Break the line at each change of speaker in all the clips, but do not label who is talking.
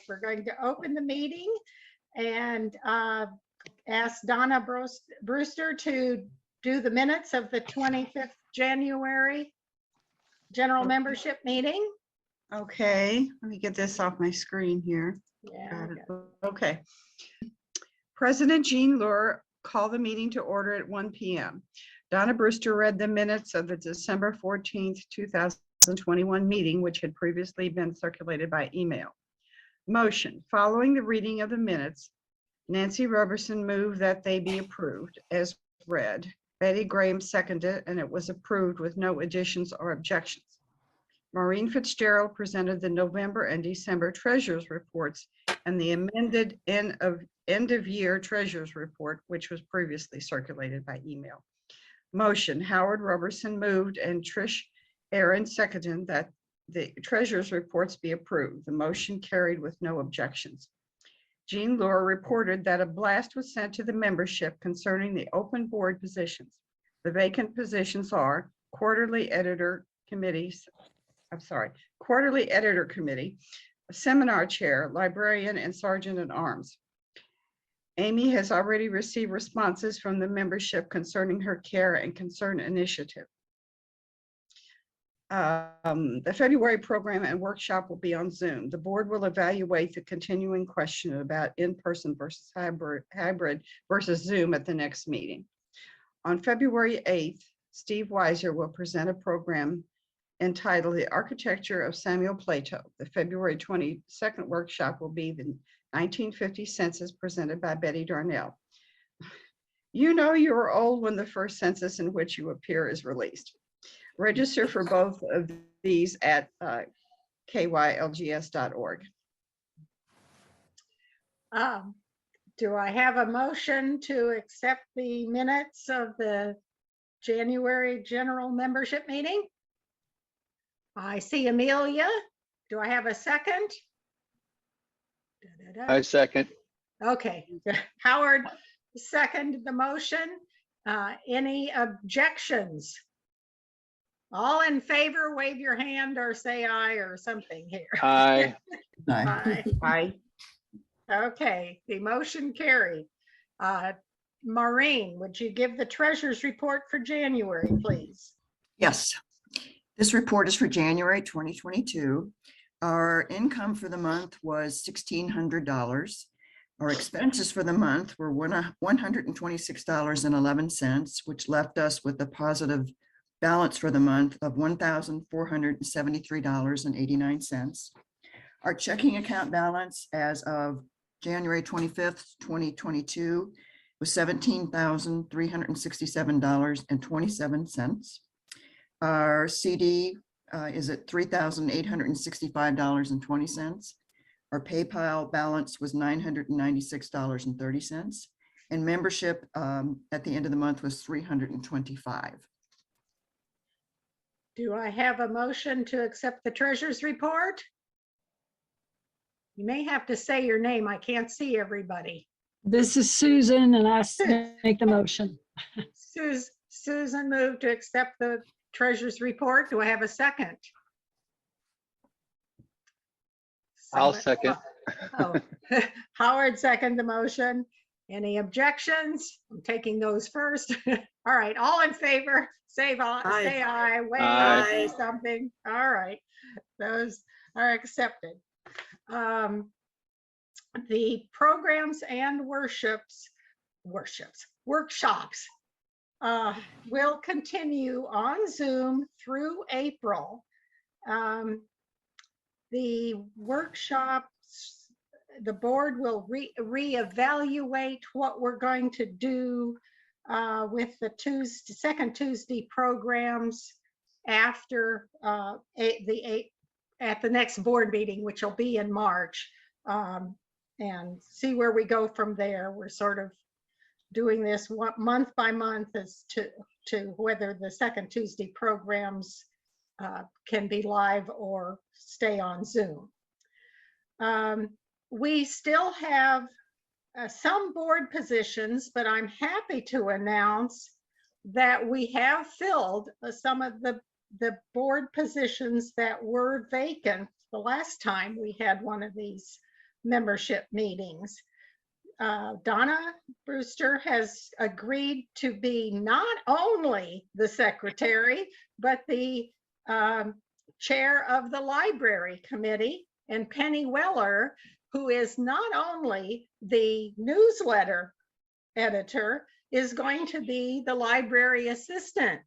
we're going to open the meeting and ask Donna Brewster to do the minutes of the 25th January general membership meeting.
Okay, let me get this off my screen here.
Yeah.
Okay. President Jean Lure called the meeting to order at 1 p.m. Donna Brewster read the minutes of the December 14th, 2021 meeting, which had previously been circulated by email. Motion. Following the reading of the minutes, Nancy Roberson moved that they be approved as read. Betty Graham seconded, and it was approved with no additions or objections. Maureen Fitzgerald presented the November and December treasurer's reports and the amended end of year treasurer's report, which was previously circulated by email. Motion. Howard Roberson moved and Trish Aaron seconded that the treasurer's reports be approved. The motion carried with no objections. Jean Lure reported that a blast was sent to the membership concerning the open board positions. The vacant positions are quarterly editor committee, seminar chair, librarian, and sergeant at arms. Amy has already received responses from the membership concerning her care and concern initiative. The February program and workshop will be on Zoom. The board will evaluate the continuing question about in-person versus hybrid versus Zoom at the next meeting. On February 8th, Steve Weiser will present a program entitled The Architecture of Samuel Plato. The February 22nd workshop will be the 1950 census presented by Betty Darnell. You know you are old when the first census in which you appear is released. Register for both of these at kylgs.org.
Do I have a motion to accept the minutes of the January general membership meeting? I see Amelia. Do I have a second?
I second.
Okay, Howard seconded the motion. Any objections? All in favor, wave your hand or say aye or something here.
Aye.
Aye.
Aye.
Okay, the motion carried. Maureen, would you give the treasurer's report for January, please?
Yes, this report is for January 2022. Our income for the month was $1,600. Our expenses for the month were $126.11, which left us with a positive balance for the month of $1,473.89. Our checking account balance as of January 25th, 2022 was $17,367.27. Our CD is at $3,865.20. Our PayPal balance was $996.30. And membership at the end of the month was 325.
Do I have a motion to accept the treasurer's report? You may have to say your name. I can't see everybody.
This is Susan, and I make the motion.
Susan moved to accept the treasurer's report. Do I have a second?
I'll second.
Oh, Howard seconded the motion. Any objections? I'm taking those first. All right, all in favor, say aye, say aye, wave
Aye.
something. All right, those are accepted. The programs and workshops will continue on Zoom through April. The workshops, the board will reevaluate what we're going to do with the second Tuesday programs after at the next board meeting, which will be in March, and see where we go from there. We're sort of doing this month by month as to whether the second Tuesday programs can be live or stay on Zoom. We still have some board positions, but I'm happy to announce that we have filled some of the board positions that were vacant the last time we had one of these membership meetings. Donna Brewster has agreed to be not only the secretary, but the chair of the library committee, and Penny Weller, who is not only the newsletter editor, is going to be the library assistant.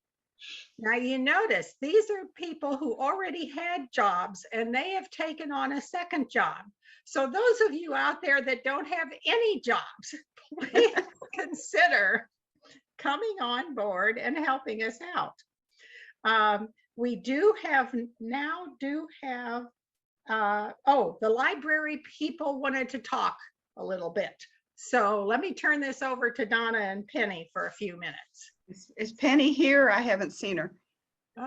Now you notice these are people who already had jobs and they have taken on a second job. So those of you out there that don't have any jobs, please consider coming on board and helping us out. We do have the library people wanted to talk a little bit. So let me turn this over to Donna and Penny for a few minutes.
Is Penny here? I haven't seen her.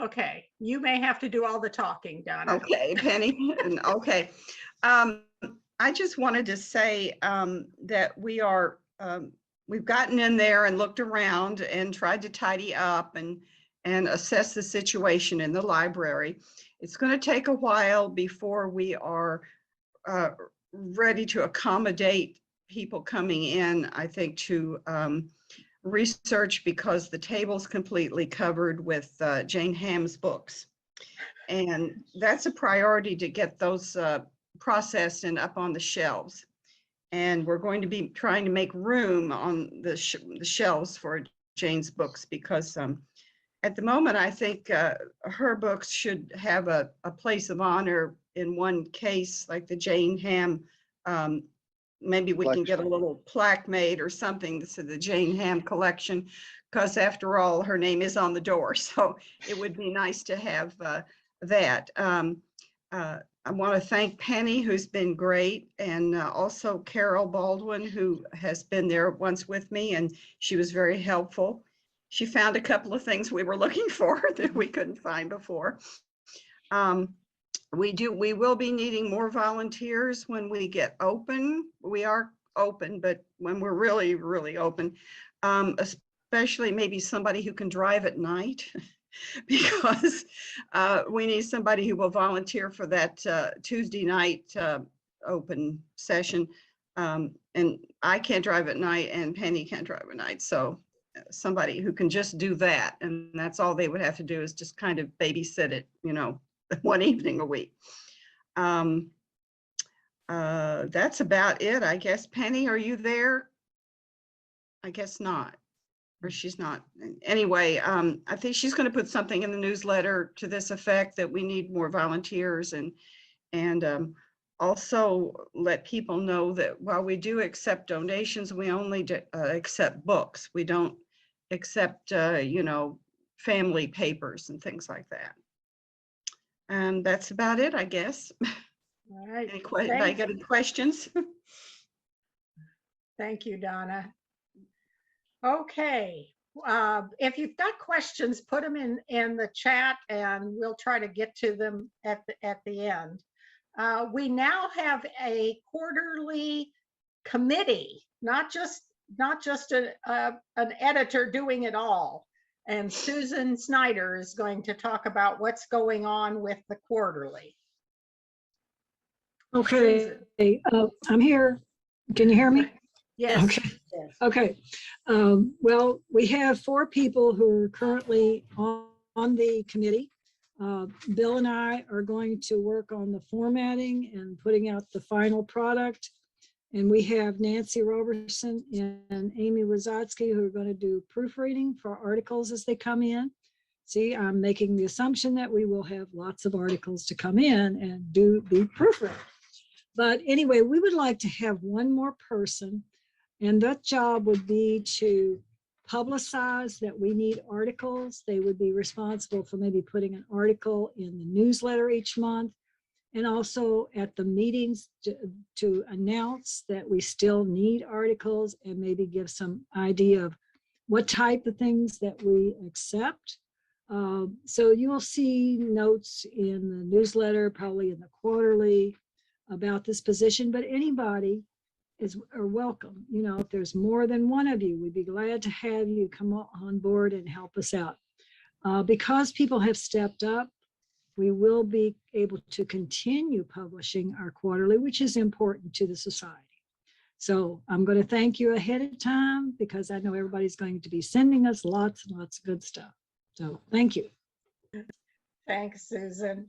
Okay, you may have to do all the talking, Donna.
Okay, Penny. Okay. I just wanted to say that we've gotten in there and looked around and tried to tidy up and assess the situation in the library. It's going to take a while before we are ready to accommodate people coming in, I think, to research, because the table's completely covered with Jane Hamm's books. And that's a priority to get those processed and up on the shelves. And we're going to be trying to make room on the shelves for Jane's books, because at the moment, I think her books should have a place of honor in one case, like the Jane Hamm. Maybe we can get a little plaque made or something to the Jane Hamm collection, because after all, her name is on the door. So it would be nice to have that. I want to thank Penny, who's been great, and also Carol Baldwin, who has been there once with me, and she was very helpful. She found a couple of things we were looking for that we couldn't find before. We will be needing more volunteers when we get open. We are open, but when we're really, really open, especially maybe somebody who can drive at night, because we need somebody who will volunteer for that Tuesday night open session. And I can't drive at night and Penny can't drive at night. So somebody who can just do that, and that's all they would have to do, is just kind of babysit it, one evening a week. That's about it, I guess. Penny, are you there? I guess not, or she's not. Anyway, I think she's going to put something in the newsletter to this effect, that we need more volunteers, and also let people know that while we do accept donations, we only accept books. We don't accept, family papers and things like that. And that's about it, I guess.
All right.
Anybody got any questions?
Thank you, Donna. Okay. If you've got questions, put them in the chat and we'll try to get to them at the end. We now have a quarterly committee, not just an editor doing it all. And Susan Snyder is going to talk about what's going on with the quarterly.
Okay, I'm here. Can you hear me?
Yes.
Okay. Okay. Well, we have 4 people who are currently on the committee. Bill and I are going to work on the formatting and putting out the final product. And we have Nancy Roberson and Amy Wazotsky, who are going to do proofreading for articles as they come in. See, I'm making the assumption that we will have lots of articles to come in and do the proofreading. But anyway, we would like to have one more person, and that job would be to publicize that we need articles. They would be responsible for maybe putting an article in the newsletter each month, and also at the meetings to announce that we still need articles, and maybe give some idea of what type of things that we accept. So you will see notes in the newsletter, probably in the quarterly, about this position, but anybody are welcome. If there's more than one of you, we'd be glad to have you come on board and help us out. Because people have stepped up, we will be able to continue publishing our quarterly, which is important to the society. So I'm going to thank you ahead of time because I know everybody's going to be sending us lots and lots of good stuff. So thank you.
Thanks, Susan.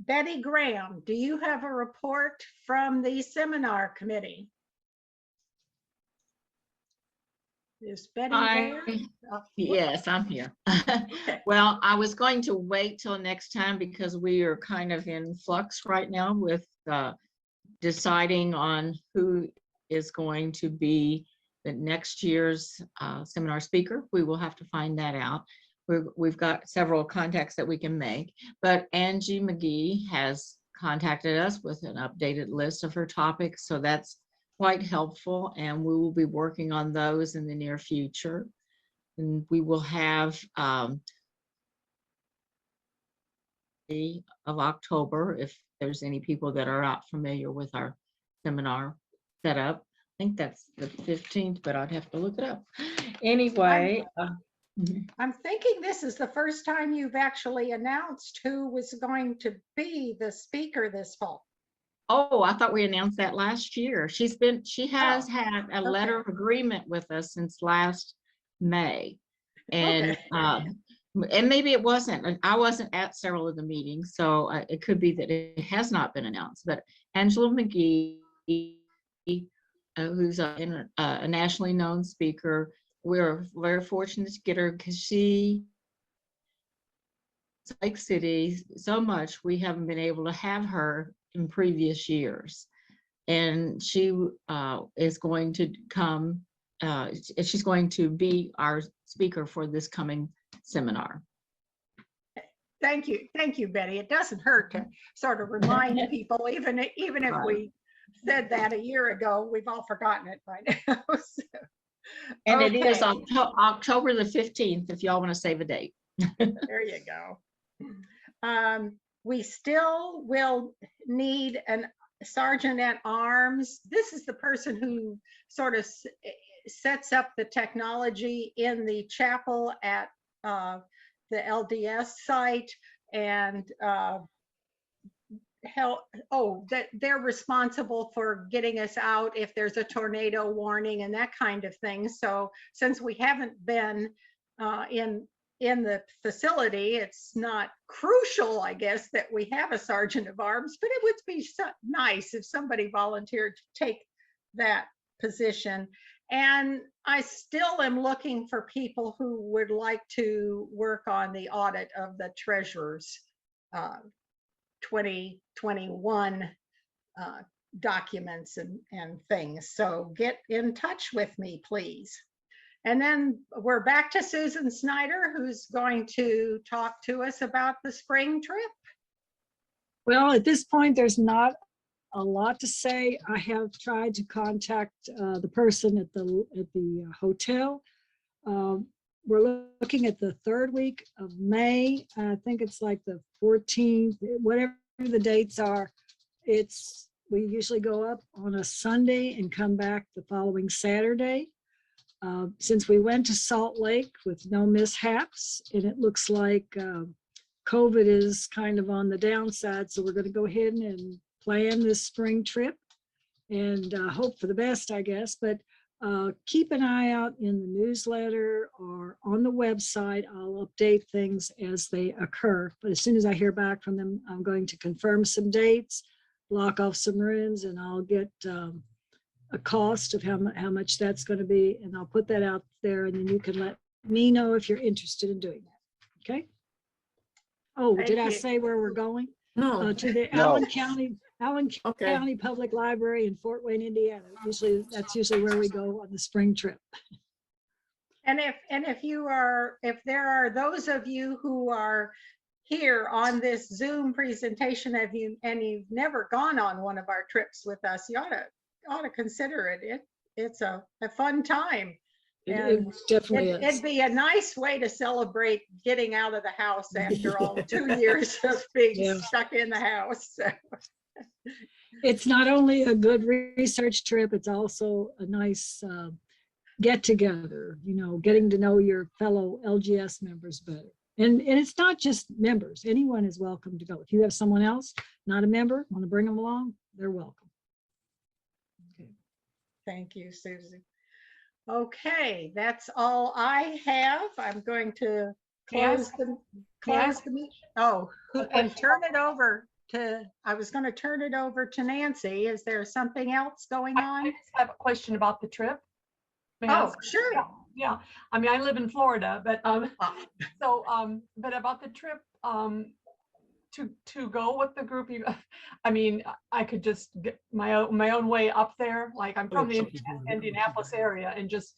Betty Graham, do you have a report from the seminar committee? Is Betty there? Oh,
Yes, I'm here.
okay.
Well, I was going to wait till next time because we are kind of in flux right now with deciding on who is going to be the next year's seminar speaker. We will have to find that out. We've got several contacts that we can make, but Angie McGee has contacted us with an updated list of her topics, so that's quite helpful, and we will be working on those in the near future. And we will have of October, if there's any people that are not familiar with our seminar setup. I think that's the 15th, but I'd have to look it up. Anyway.
I'm thinking this is the first time you've actually announced who was going to be the speaker this fall.
Oh, I thought we announced that last year. She has had a letter of agreement with us since last May. And
Okay.
and maybe it wasn't. I wasn't at several of the meetings, so it could be that it has not been announced. But Angela McGee, who's a nationally known speaker, we're very fortunate to get her because she Lake City so much we haven't been able to have her in previous years, and she is going to come. She's going to be our speaker for this coming seminar.
Thank you, Betty. It doesn't hurt to sort of remind people, even if we said that a year ago, we've all forgotten it by now. So,
and it is
okay.
October the 15th, if y'all want to save a date.
There you go. We still will need a sergeant at arms. This is the person who sort of sets up the technology in the chapel at the LDS site, and that they're responsible for getting us out if there's a tornado warning and that kind of thing. So since we haven't been in the facility, it's not crucial, I guess, that we have a sergeant of arms, but it would be so nice if somebody volunteered to take that position. And I still am looking for people who would like to work on the audit of the treasurer's 2021 documents and things. So get in touch with me, please. And then we're back to Susan Snyder, who's going to talk to us about the spring trip.
Well, at this point, there's not a lot to say. I have tried to contact the person at the hotel. We're looking at the third week of May. I think it's like the 14th, whatever the dates are. We usually go up on a Sunday and come back the following Saturday. Since we went to Salt Lake with no mishaps, and it looks like COVID is kind of on the downside, so we're going to go ahead and plan this spring trip and hope for the best, I guess. But keep an eye out in the newsletter or on the website. I'll update things as they occur. But as soon as I hear back from them, I'm going to confirm some dates, block off some rooms, and I'll get a cost of how much that's going to be, and I'll put that out there, and then you can let me know if you're interested in doing that. Okay. Oh,
Thank
did I
you.
say where we're going?
No.
To the
No.
Allen
Okay.
County Public Library in Fort Wayne, Indiana. That's usually where we go on the spring trip.
And if there are those of you who are here on this Zoom presentation and you've never gone on one of our trips with us, you ought to consider it. It's a fun time.
It definitely is.
It'd be a nice way to celebrate getting out of the house after all 2 years of being stuck in the house.
It's not only a good research trip, it's also a nice get together, getting to know your fellow LGS members better. And it's not just members. Anyone is welcome to go. If you have someone else, not a member, want to bring them along, they're welcome.
Thank you, Susie. Okay, that's all I have. I'm going to
May I
close the,
may I
close the meeting. Oh, and turn it over to, I was going to turn it over to Nancy. Is there something else going
I
on?
just have a question about the trip. May I
Oh,
ask?
sure.
Yeah, I mean, I live in Florida, but,
Oh.
but about the trip, to go with the group, I mean, I could just get my own way up there, like I'm from the Indianapolis area and just,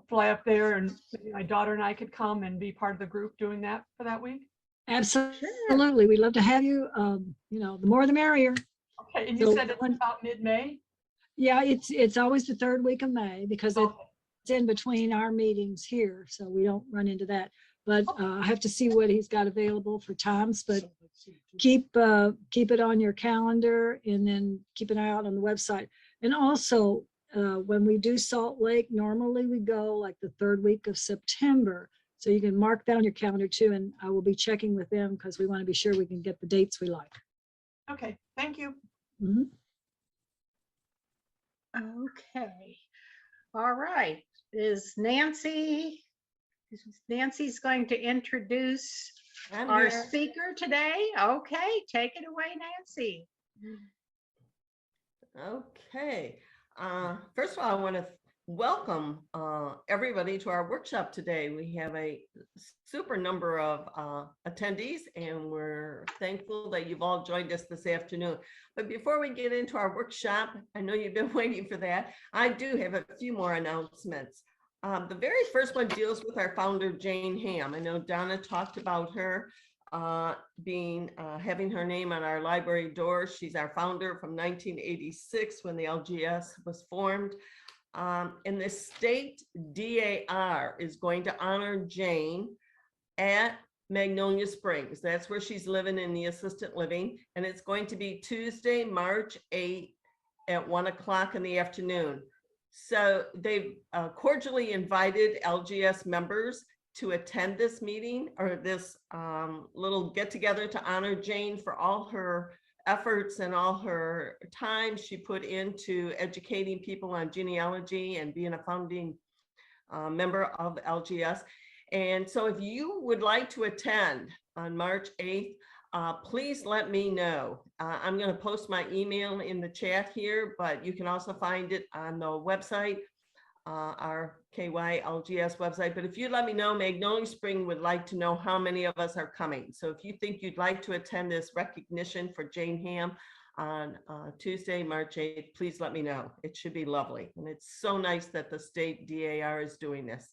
fly up there and maybe my daughter and I could come and be part of the group doing that for that week.
Absolutely. We'd love to have you. The more the merrier.
Okay, and you
So
said it's about mid-May?
Yeah, it's always the third week of May because
Okay.
it's in between our meetings here, so we don't run into that. But I have to see what he's got available for times, but keep it on your calendar and then keep an eye out on the website. And also, when we do Salt Lake, normally we go like the third week of September. So you can mark that on your calendar too, and I will be checking with them because we want to be sure we can get the dates we like.
Okay, thank you.
Mhm.
Okay. All right. Nancy's going to introduce our speaker today. Okay, take it away, Nancy.
Okay. First of all, I want to welcome everybody to our workshop today. We have a super number of attendees, and we're thankful that you've all joined us this afternoon. But before we get into our workshop, I know you've been waiting for that. I do have a few more announcements. The very first one deals with our founder, Jane Ham. I know Donna talked about her having her name on our library door. She's our founder from 1986 when the LGS was formed. And the state DAR is going to honor Jane at Magnolia Springs. That's where she's living in the assisted living. And it's going to be Tuesday, March 8th at 1 o'clock in the afternoon. So they've cordially invited LGS members to attend this meeting or this little get together to honor Jane for all her efforts and all her time she put into educating people on genealogy and being a founding member of LGS. And so if you would like to attend on March 8th, please let me know. I'm going to post my email in the chat here, but you can also find it on the website, our KYLGS website. But if you'd let me know, Magnolia Spring would like to know how many of us are coming. So if you think you'd like to attend this recognition for Jane Ham on Tuesday, March 8th, please let me know. It should be lovely. And it's so nice that the state DAR is doing this.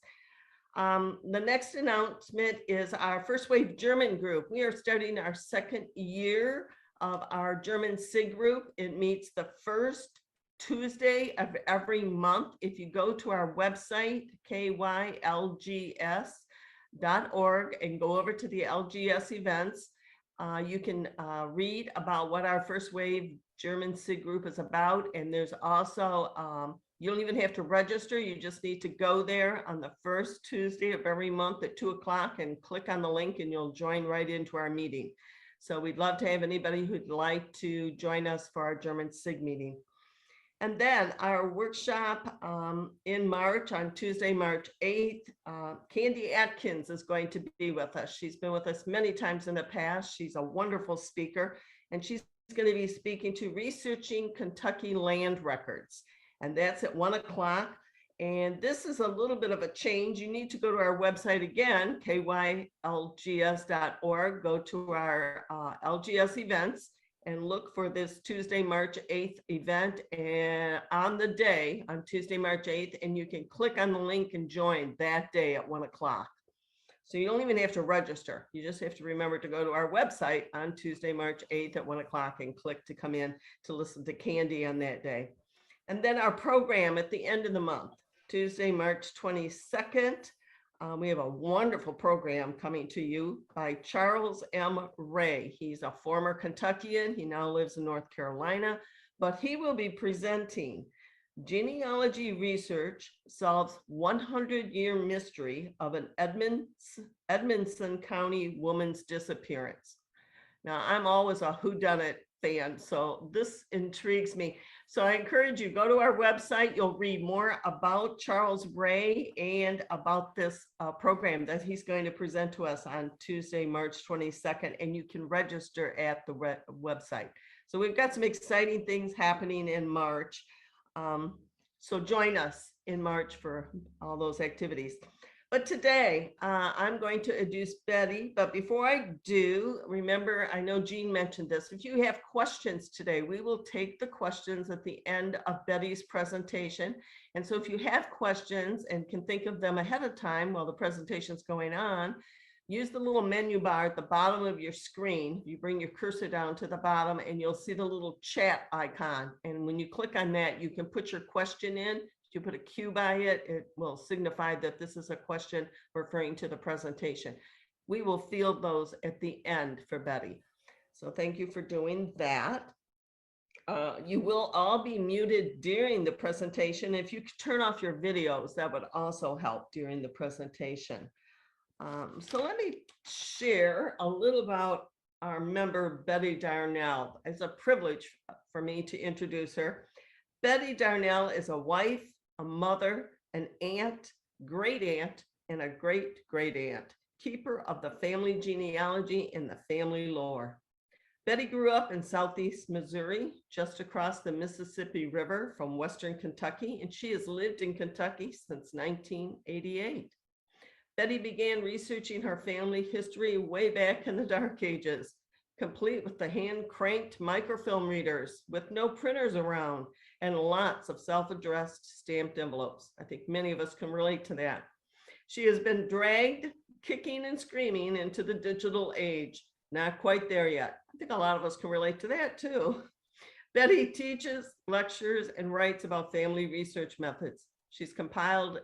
The next announcement is our First Wave German group. We are starting our second year of our German SIG group. It meets the first Tuesday of every month. If you go to our website, kylgs.org, and go over to the LGS events, you can read about what our First Wave German SIG group is about. And there's also, you don't even have to register. You just need to go there on the first Tuesday of every month at 2 o'clock and click on the link and you'll join right into our meeting. So we'd love to have anybody who'd like to join us for our German SIG meeting. And then our workshop in March, on Tuesday, March 8th, Candy Atkins is going to be with us. She's been with us many times in the past. She's a wonderful speaker, and she's going to be speaking to Researching Kentucky Land Records. And that's at 1 o'clock. And this is a little bit of a change. You need to go to our website again, kylgs.org, go to our LGS events and look for this Tuesday, March 8th event and on the day, on Tuesday, March 8th, and you can click on the link and join that day at 1 o'clock. So you don't even have to register. You just have to remember to go to our website on Tuesday, March 8th at 1 o'clock and click to come in to listen to Candy on that day. And then our program at the end of the month, Tuesday, March 22nd, we have a wonderful program coming to you by Charles M. Ray. He's a former Kentuckian. He now lives in North Carolina, but he will be presenting Genealogy research solves 100-year mystery of an Edmonson County woman's disappearance. Now, I'm always a whodunit fan, so this intrigues me. So I encourage you, go to our website. You'll read more about Charles Ray and about this program that he's going to present to us on Tuesday, March 22nd, and you can register at the website. So we've got some exciting things happening in March. So join us in March for all those activities. But today, I'm going to introduce Betty. But before I do, remember, I know Jean mentioned this. If you have questions today, we will take the questions at the end of Betty's presentation. And so if you have questions and can think of them ahead of time while the presentation's going on, use the little menu bar at the bottom of your screen. You bring your cursor down to the bottom and you'll see the little chat icon. And when you click on that, you can put your question in. If you put a Q by it, it will signify that this is a question referring to the presentation. We will field those at the end for Betty. So thank you for doing that. You will all be muted during the presentation. If you could turn off your videos, that would also help during the presentation. So let me share a little about our member, Betty Darnell. It's a privilege for me to introduce her. Betty Darnell is a wife, a mother, an aunt, great aunt, and a great great aunt, keeper of the family genealogy and the family lore. Betty grew up in Southeast Missouri, just across the Mississippi River from Western Kentucky, and she has lived in Kentucky since 1988. Betty began researching her family history way back in the dark ages, complete with the hand-cranked microfilm readers with no printers around and lots of self-addressed stamped envelopes. I think many of us can relate to that. She has been dragged, kicking and screaming into the digital age. Not quite there yet. I think a lot of us can relate to that too. Betty teaches, lectures, and writes about family research methods. She's compiled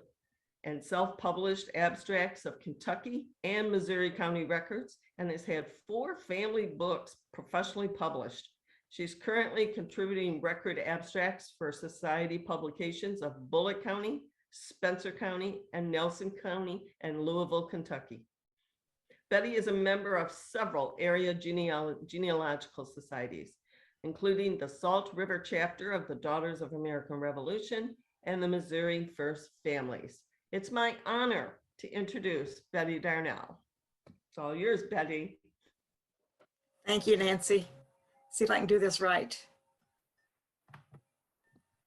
and self-published abstracts of Kentucky and Missouri County records and has had 4 family books professionally published. She's currently contributing record abstracts for society publications of Bullitt County, Spencer County, and Nelson County, and Louisville, Kentucky. Betty is a member of several area genealogical societies, including the Salt River chapter of the Daughters of American Revolution and the Missouri First Families. It's my honor to introduce Betty Darnell. It's all yours, Betty.
Thank you, Nancy. See if I can do this right.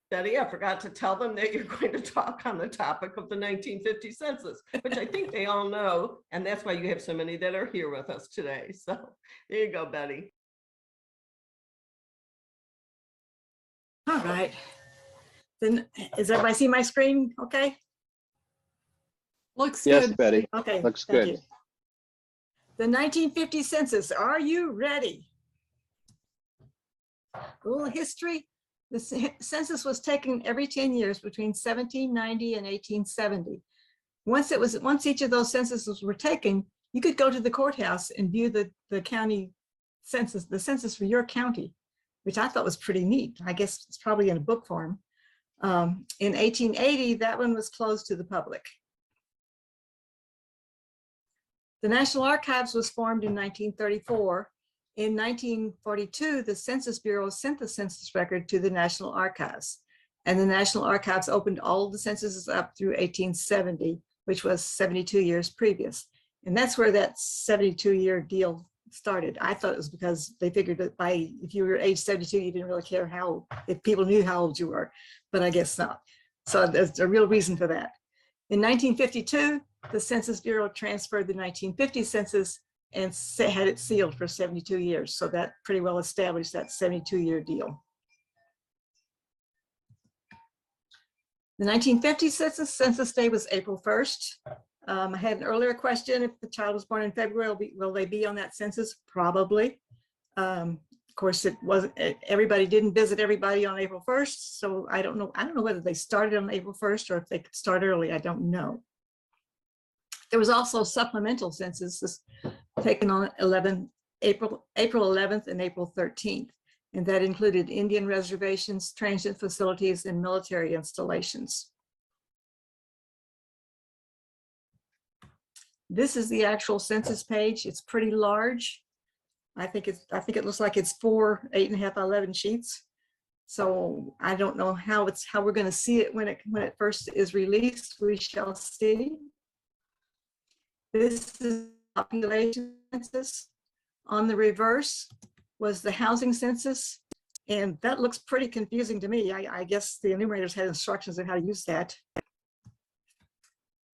Betty, I forgot to tell them that you're going to talk on the topic of the 1950 census, which I think they all know, and that's why you have so many that are here with us today. So there you go, Betty.
All right. Then, does everybody see my screen? Okay.
Looks
Yes,
good.
Betty,
Okay.
looks
thank
good.
you. The 1950 census. Are you ready? A little history. The census was taken every 10 years between 1790 and 1870. Once each of those censuses were taken, you could go to the courthouse and view the county census, the census for your county, which I thought was pretty neat. I guess it's probably in a book form. In 1880, that one was closed to the public. The National Archives was formed in 1934. In 1942, the Census Bureau sent the census record to the National Archives, and the National Archives opened all of the censuses up through 1870, which was 72 years previous. And that's where that 72-year deal started. I thought it was because they figured that if you were age 72, you didn't really care if people knew how old you were, but I guess not. So there's a real reason for that. In 1952, the Census Bureau transferred the 1950 census and had it sealed for 72 years. So that pretty well established that 72-year deal. The 1950 census day was April 1st. I had an earlier question, if the child was born in February, will they be on that census? Probably. Of course, it wasn't, everybody didn't visit everybody on April 1st. So I don't know whether they started on April 1st or if they could start early, I don't know. There was also supplemental census taken on April 11th and April 13th. And that included Indian reservations, transient facilities, and military installations. This is the actual census page. It's pretty large. I think it looks like it's 4 8.5 by 11 sheets. So I don't know how we're going to see it when it first is released. We shall see. This is population census. On the reverse was the housing census, and that looks pretty confusing to me. I guess the enumerators had instructions on how to use that.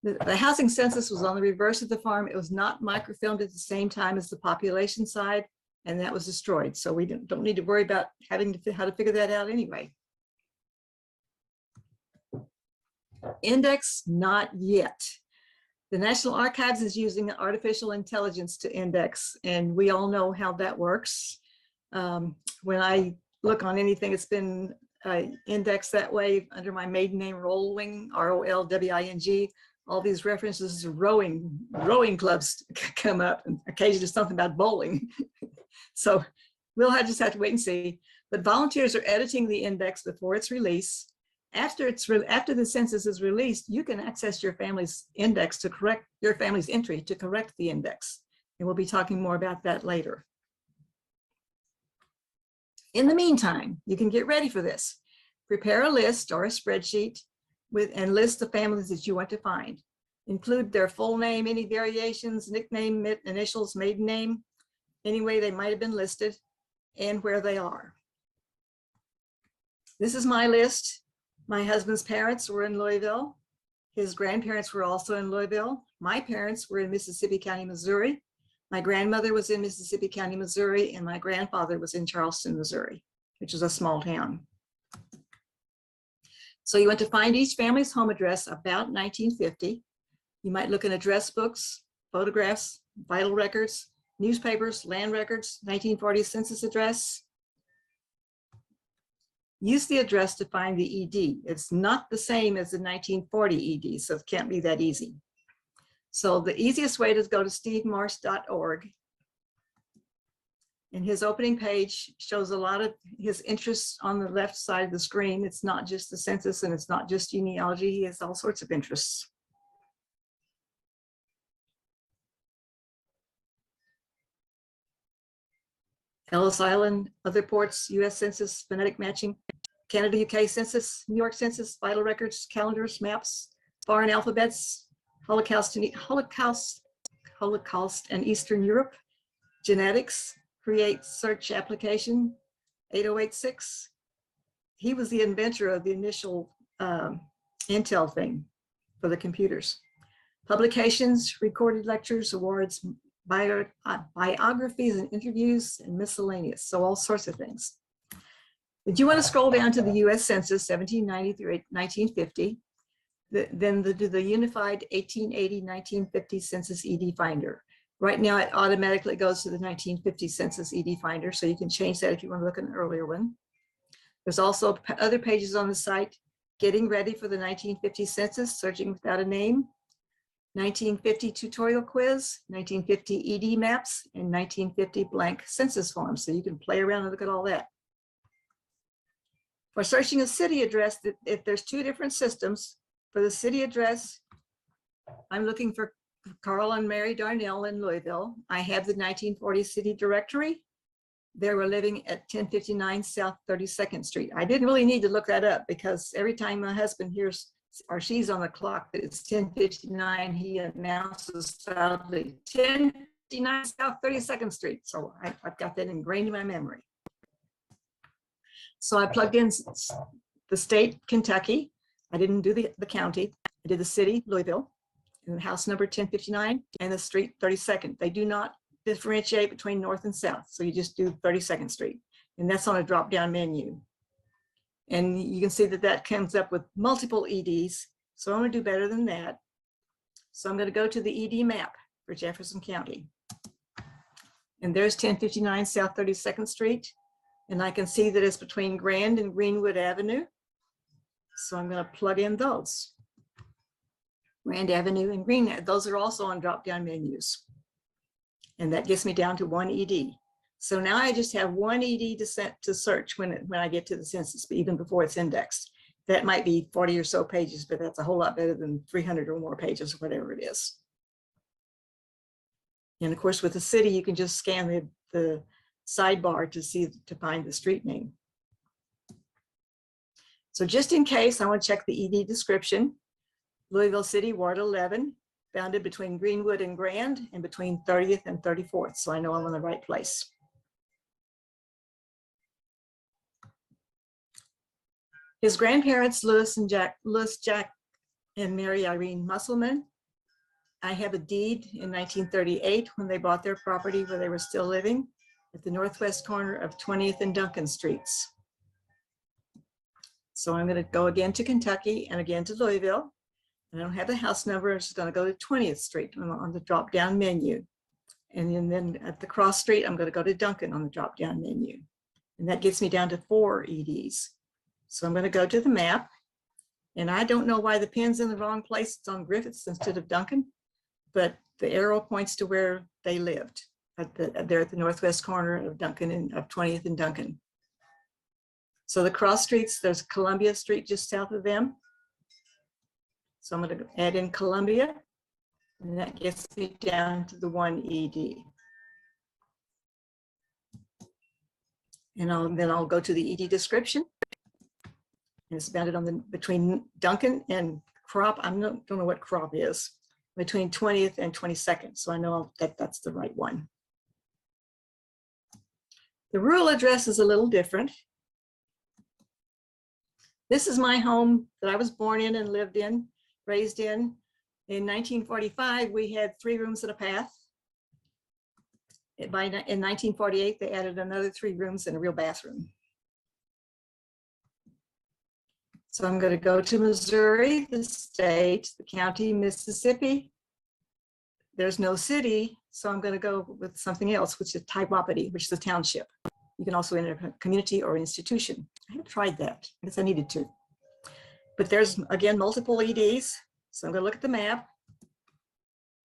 The housing census was on the reverse of the farm. It was not microfilmed at the same time as the population side, and that was destroyed. So we don't need to worry about having to how to figure that out anyway. Index, not yet. The National Archives is using artificial intelligence to index, and we all know how that works. When I look on anything, it's been indexed that way under my maiden name, Rolwing, R-O-L-W-I-N-G. All these references to rowing clubs come up, and occasionally something about bowling. So we'll just have to wait and see. But volunteers are editing the index before its release. After the census is released, you can access your family's index to correct your family's entry to correct the index. And we'll be talking more about that later. In the meantime, you can get ready for this. Prepare a list or a spreadsheet and list the families that you want to find. Include their full name, any variations, nickname, initials, maiden name, any way they might have been listed, and where they are. This is my list. My husband's parents were in Louisville. His grandparents were also in Louisville. My parents were in Mississippi County, Missouri. My grandmother was in Mississippi County, Missouri, and my grandfather was in Charleston, Missouri, which is a small town. So you want to find each family's home address about 1950. You might look in address books, photographs, vital records, newspapers, land records, 1940 census address. Use the address to find the ED. It's not the same as the 1940 ED, so it can't be that easy. So the easiest way is go to stevemarsh.org. And his opening page shows a lot of his interests on the left side of the screen. It's not just the census and it's not just genealogy. He has all sorts of interests. Ellis Island, other ports, US Census, phonetic matching, Canada, UK Census, New York Census, vital records, calendars, maps, foreign alphabets, Holocaust and Eastern Europe, genetics, create search application, 8086. He was the inventor of the initial Intel thing for the computers. Publications, recorded lectures, awards, biographies and interviews, and miscellaneous, so all sorts of things. If you want to scroll down to the US Census 1790 through 1950, then do the Unified 1880-1950 Census ED Finder. Right now it automatically goes to the 1950 Census ED Finder, so you can change that if you want to look at an earlier one. There's also other pages on the site, getting ready for the 1950 Census, searching without a name, 1950 tutorial quiz, 1950 ED maps, and 1950 blank census forms. So you can play around and look at all that. For searching a city address, if there's two different systems, for the city address, I'm looking for Carl and Mary Darnell in Louisville. I have the 1940 city directory. They were living at 1059 South 32nd Street. I didn't really need to look that up because every time my husband hears or she's on the clock that it's 1059, he announces loudly 1059 South 32nd Street. So I've got that ingrained in my memory. So I plugged in the state, Kentucky. I didn't do the county. I did the city, Louisville, and the house number 1059 and the street 32nd. They do not differentiate between north and south. So you just do 32nd Street, and that's on a drop-down menu. And you can see that that comes up with multiple EDs. So I'm going to do better than that. So I'm going to go to the ED map for Jefferson County. And there's 1059 South 32nd Street. And I can see that it's between Grand and Greenwood Avenue. So I'm going to plug in those. Grand Avenue and Green, those are also on drop-down menus. And that gets me down to one ED. So now I just have one ED to search when I get to the census, even before it's indexed. That might be 40 or so pages, but that's a whole lot better than 300 or more pages, or whatever it is. And of course, with the city, you can just scan the sidebar to find the street name. So just in case, I want to check the ED description. Louisville City, Ward 11, bounded between Greenwood and Grand and between 30th and 34th. So I know I'm in the right place. His grandparents, Louis, Jack, and Mary Irene Musselman. I have a deed in 1938 when they bought their property where they were still living at the northwest corner of 20th and Duncan Streets. So I'm going to go again to Kentucky and again to Louisville. I don't have the house number. I'm just going to go to 20th Street on the drop-down menu. And then at the cross street, I'm going to go to Duncan on the drop-down menu. And that gets me down to 4 EDs. So I'm going to go to the map. And I don't know why the pin's in the wrong place. It's on Griffiths instead of Duncan. But the arrow points to where they lived. They're at the northwest corner of Duncan and of 20th and Duncan. So the cross streets, there's Columbia Street just south of them. So I'm going to add in Columbia, and that gets me down to the 1 ED. And then I'll go to the ED description. And it's bounded on between Duncan and Crop. Don't know what Crop is, between 20th and 22nd. So I know that that's the right one. The rural address is a little different. This is my home that I was born in and lived in, raised in. In 1945, we had 3 rooms and a bath. In 1948, they added another 3 rooms and a real bathroom. So I'm going to go to Missouri, the state, the county, Mississippi. There's no city, so I'm going to go with something else, which is Taylorsville, which is a township. You can also enter a community or institution. I haven't tried that. I guess I needed to. But there's, again, multiple EDs. So I'm going to look at the map.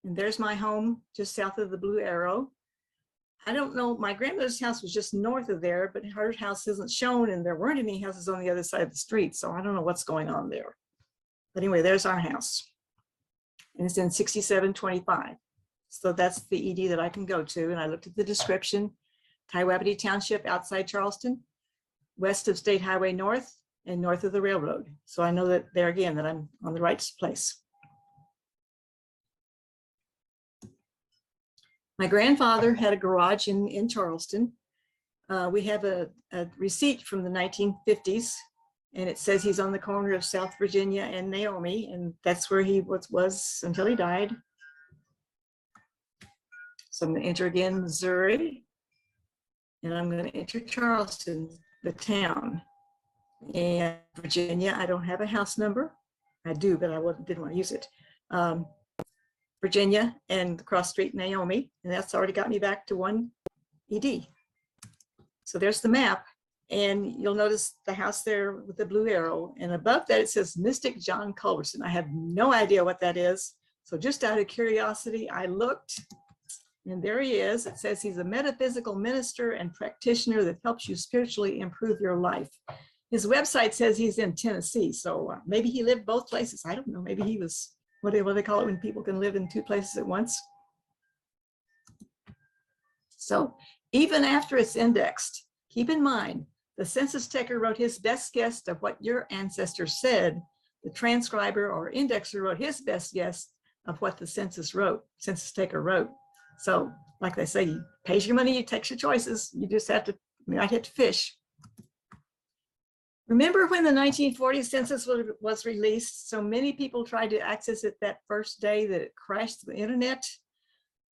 And there's my home just south of the blue arrow. I don't know, my grandmother's house was just north of there, but her house isn't shown, and there weren't any houses on the other side of the street. So I don't know what's going on there. But anyway, there's our house. And it's in 6725. So that's the ED that I can go to. And I looked at the description. Taylorsville Township outside Charleston, west of State Highway North and north of the railroad. So I know that there again, that I'm on the right place. My grandfather had a garage in Charleston. We have a receipt from the 1950s, and it says he's on the corner of South Virginia and Naomi, and that's where he was until he died. So I'm going to enter again Missouri, and I'm going to enter Charleston, the town. And Virginia, I don't have a house number. I do, but I didn't want to use it. Virginia and cross street Naomi, and that's already got me back to 1 ED. So there's the map, and you'll notice the house there with the blue arrow, and above that it says Mystic John Culberson. I have no idea what that is. So just out of curiosity, I looked, and there he is. It says he's a metaphysical minister and practitioner that helps you spiritually improve your life. His website says he's in Tennessee, so maybe he lived both places. I don't know. Maybe he was, what do they call it when people can live in 2 places at once? So even after it's indexed, keep in mind, the census taker wrote his best guess of what your ancestors said. The transcriber or indexer wrote his best guess of what the census taker wrote. So like they say, you pays your money, you takes your choices. You just have to, you might have to fish. Remember when the 1940 census was released, so many people tried to access it that first day that it crashed the internet?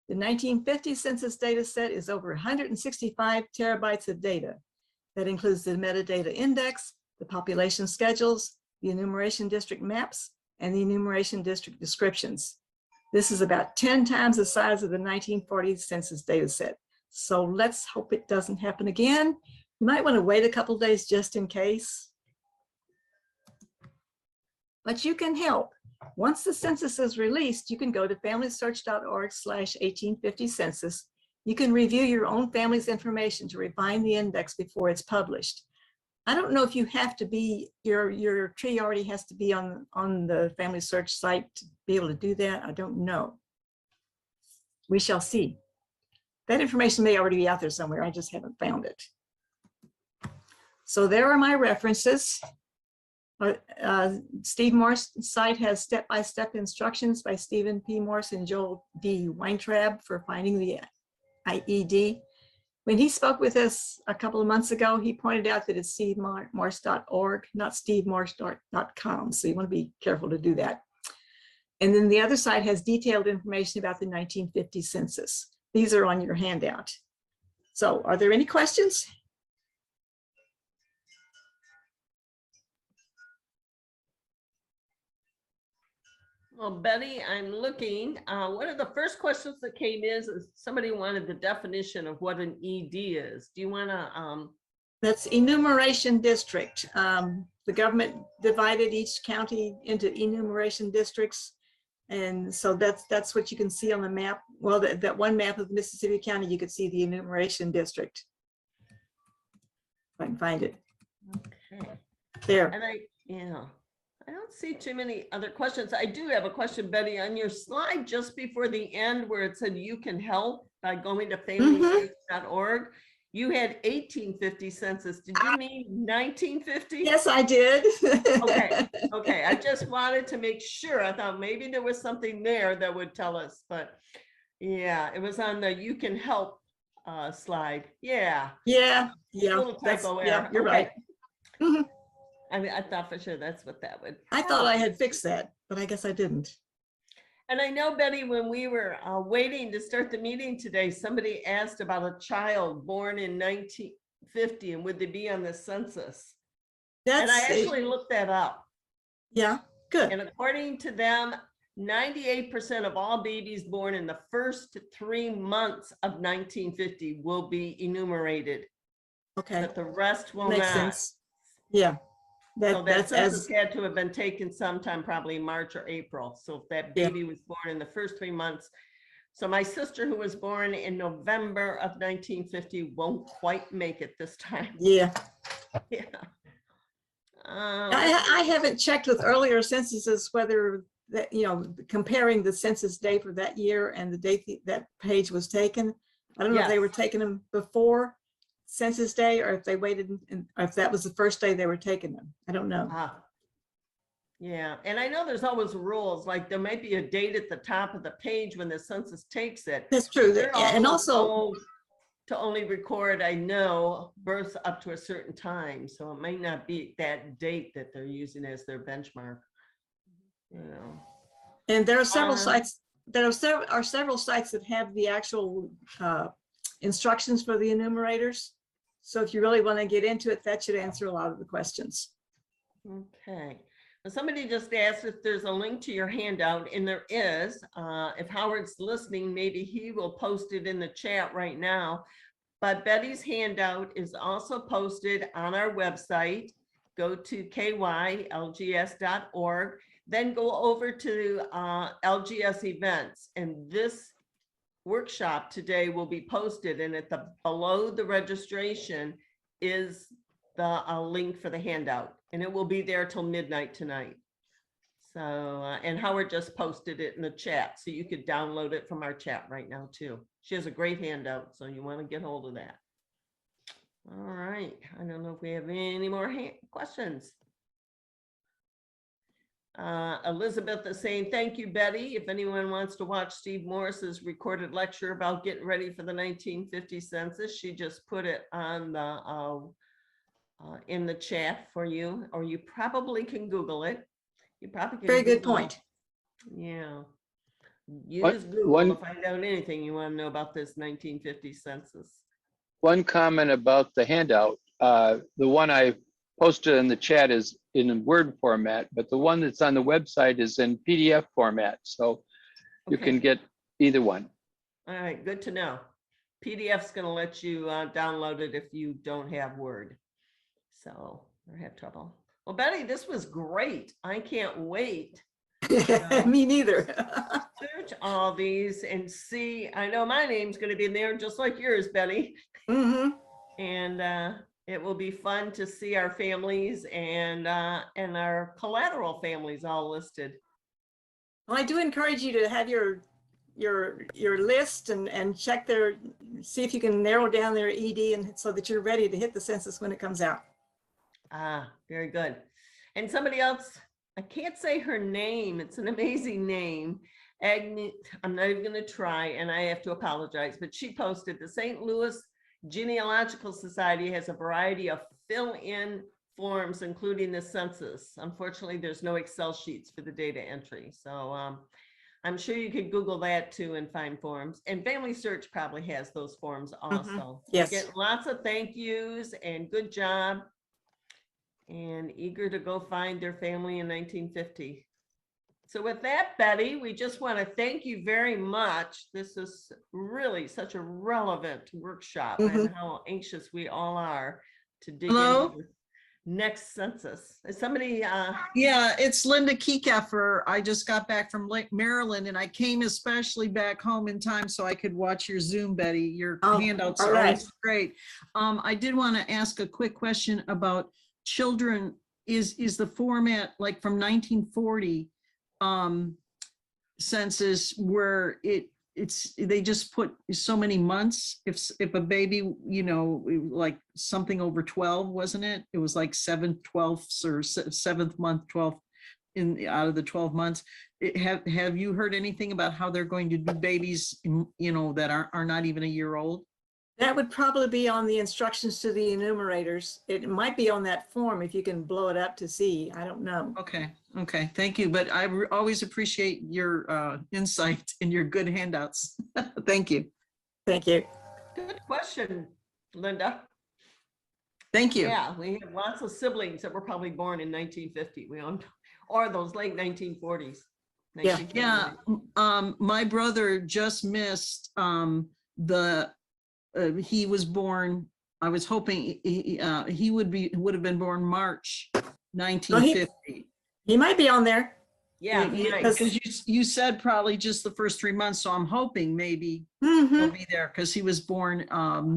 The 1950 census data set is over 165 terabytes of data. That includes the metadata index, the population schedules, the enumeration district maps, and the enumeration district descriptions. This is about 10 times the size of the 1940 census data set. So let's hope it doesn't happen again. You might want to wait a couple days just in case. But you can help. Once the census is released, you can go to familysearch.org/1850 census You can review your own family's information to refine the index before it's published. I don't know if you have to be, your tree already has to be on the family search site to be able to do that. I don't know. We shall see. That information may already be out there somewhere. I just haven't found it. So there are my references. Steve Morse site has step-by-step instructions by Stephen P. Morse and Joel D. Weintraub for finding the IED. When he spoke with us a couple of months ago, he pointed out that it's stevemorse.org, not stevemorse.com. So you want to be careful to do that. And then the other side has detailed information about the 1950 census. These are on your handout. So are there any questions?
Well, Betty, I'm looking. One of the first questions that came is somebody wanted the definition of what an ED is. Do you want to?
That's enumeration district. The government divided each county into enumeration districts. And so that's what you can see on the map. Well, that one map of Mississippi County, you could see the enumeration district. If I can find it.
Okay.
There.
And I don't see too many other questions. I do have a question, Betty, on your slide just before the end where it said you can help by going to familysearch.org. You had 1850 census. Did you mean 1950?
Yes, I did.
Okay. Okay. I just wanted to make sure. I thought maybe there was something there that would tell us, but yeah, it was on the you can help slide. Yeah.
Yeah.
Little typo error.
Yeah, you're
Okay.
right.
I mean, I thought for sure that's what that would.
I thought I had fixed that, but I guess I didn't.
And I know, Betty, when we were waiting to start the meeting today, somebody asked about a child born in 1950 and would they be on the census? And I actually looked that up.
Yeah, good.
And according to them, 98% of all babies born in the first 3 months of 1950 will be enumerated.
Okay.
But the rest will
Makes
not.
sense. Yeah.
So that
That's
census
as
had to have been taken sometime, probably March or April. So if that
Yeah.
baby was born in the first 3 months. So my sister, who was born in November of 1950, won't quite make it this time.
Yeah.
Yeah.
I haven't checked with earlier censuses whether that, comparing the census day for that year and the date that page was taken. I don't know if they were taking them before census day or if they waited and if that was the first day they were taking them. I don't know.
Yeah, and I know there's always rules, like there might be a date at the top of the page when the census takes it.
That's true.
They're
And
also
also
told to only record, I know, births up to a certain time. So it might not be that date that they're using as their benchmark.
And there are several sites. There are several sites that have the actual instructions for the enumerators. So if you really want to get into it, that should answer a lot of the questions.
Okay. Well, somebody just asked if there's a link to your handout, and there is. If Howard's listening, maybe he will post it in the chat right now. But Betty's handout is also posted on our website. Go to kylgs.org, then go over to LGS events, and this workshop today will be posted, and at the below the registration is the link for the handout, and it will be there till midnight tonight. So and Howard just posted it in the chat, so you could download it from our chat right now too. She has a great handout, so you want to get hold of that. All right, I don't know if we have any more questions. Elizabeth is saying, thank you, Betty. If anyone wants to watch Steve Morris's recorded lecture about getting ready for the 1950 census, she just put it on the in the chat for you, or you probably can Google it. You probably can.
Very good
Google
point.
it. Yeah. Use Google to find out anything you want to know about this 1950 census.
One comment about the handout, the one I posted in the chat is in Word format, but the one that's on the website is in PDF format. So you can get either one.
All right, good to know. PDF's going to let you download it if you don't have Word. So or have trouble. Well, Betty, this was great. I can't wait
Me neither.
Search all these and see, I know my name's gonna be in there just like yours, Betty.
Hmm.
And it will be fun to see our families and our collateral families all listed.
Well, I do encourage you to have your list and check their, see if you can narrow down their ED and so that you're ready to hit the census when it comes out.
Ah, very good. And somebody else, I can't say her name. It's an amazing name. Agnes, I'm not even gonna try, and I have to apologize, but she posted the St. Louis Genealogical Society has a variety of fill-in forms, including the census. Unfortunately, there's no Excel sheets for the data entry. So I'm sure you could Google that too and find forms. And Family Search probably has those forms also.
Yes.
Get lots of thank yous and good job. And eager to go find their family in 1950. So with that, Betty, we just want to thank you very much. This is really such a relevant workshop and how anxious we all are to dig
Hello?
into the next census. Is somebody,
Yeah, it's Linda Kekeffer. I just got back from Lake Maryland and I came especially back home in time so I could watch your Zoom, Betty. Your
Oh,
handouts
all
are
right.
always great. I did want to ask a quick question about children. Is the format like from 1940 census where they just put so many months if a baby, you know, like something over 12, wasn't it? It was like 7/12 or 7th month 12th out of the 12 months. Have you heard anything about how they're going to do babies, you know, that are not even a year old?
That would probably be on the instructions to the enumerators. It might be on that form if you can blow it up to see. I don't know.
Okay, thank you. But I always appreciate your insight and your good handouts. Thank you.
Thank you.
good question, Linda.
Thank you.
Yeah, we have lots of siblings that were probably born in 1950. We all, or those late 1940s.
Yeah.
1950s.
Yeah, my brother just missed he was born, I was hoping he would have been born March 1950.
He might be on there.
Yeah,
Yeah,
nice.
Because you said probably just the first 3 months, so I'm hoping maybe
Mhm.
he'll be there because he was born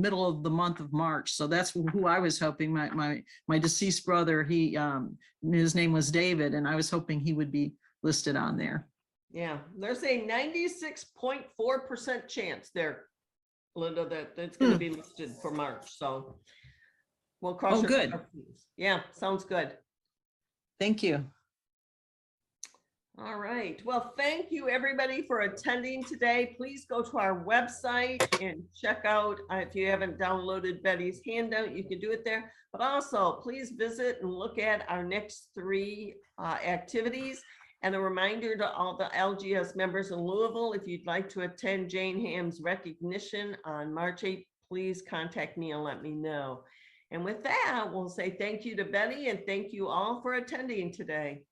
middle of the month of March. So that's who I was hoping. My deceased brother, his name was David, and I was hoping he would be listed on there.
Yeah, there's a 96.4% chance there, Linda, that it's going to be listed for March. So we'll cross.
Oh,
your
good.
fingers. Yeah, sounds good.
Thank you.
All right. Well, thank you everybody for attending today. Please go to our website and check out, if you haven't downloaded Betty's handout, you can do it there. But also please visit and look at our next 3 activities. And a reminder to all the LGS members in Louisville, if you'd like to attend Jane Ham's recognition on March 8th, please contact me and let me know. And with that, we'll say thank you to Betty and thank you all for attending today.